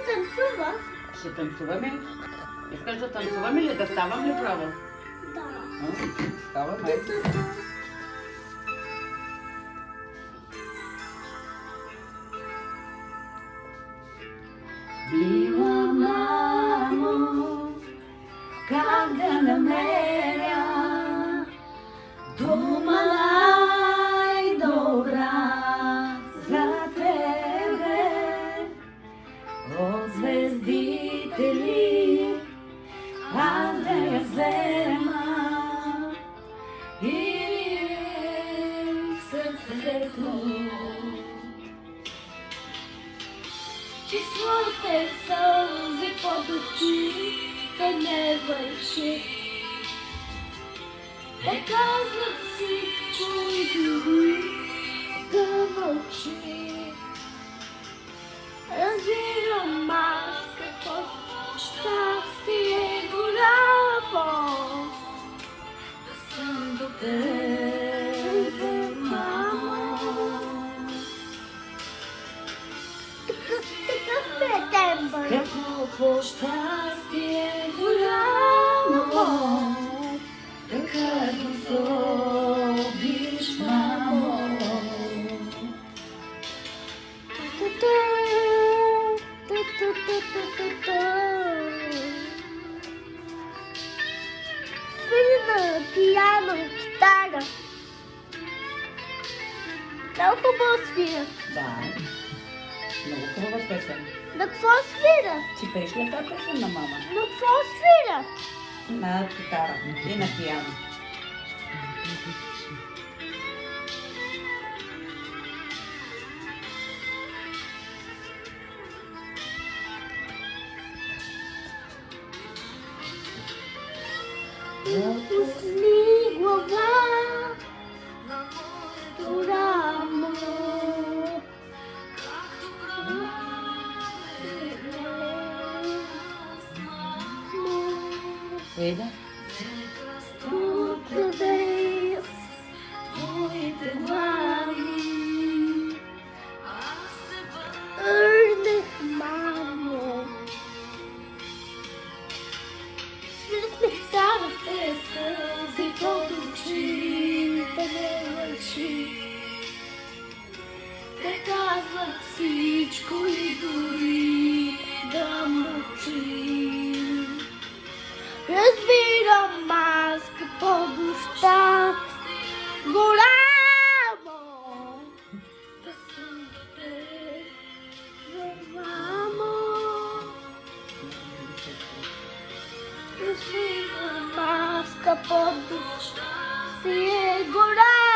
танцува. Ще танцуваме ли? Искаш да танцуваме ли? Да ставам ли право? Да. Ставаме. Мила мамо, как да намеря дума най-добра за тебе? От звездите ли аз да я взема или сърцето? Числоите сълзи под очите не върши. Те казват всичко и дори да мълчи. Разбирам аз какво щастие голямо. Да съм до тебе, мамо. Такъв е тембър. Какво щастие голямо, така любиш, мамо. Свири на пиано и китара. Много хубаво свирят. Да. Много хубава песен. На какво свирят? Ти пееш ли тази песен на мама? На какво свирят? На китара и на пиано. Опусни глава на моето рамо. Еда? От тебе моите глави върнах, мамо. Свирахме старите сълзи под очите не лъчи. Те казват всичко и дори да мълчим. Разбирам аз какво душа голямо. Да съм те, мамо. Разбирам аз какво душа си е голямо.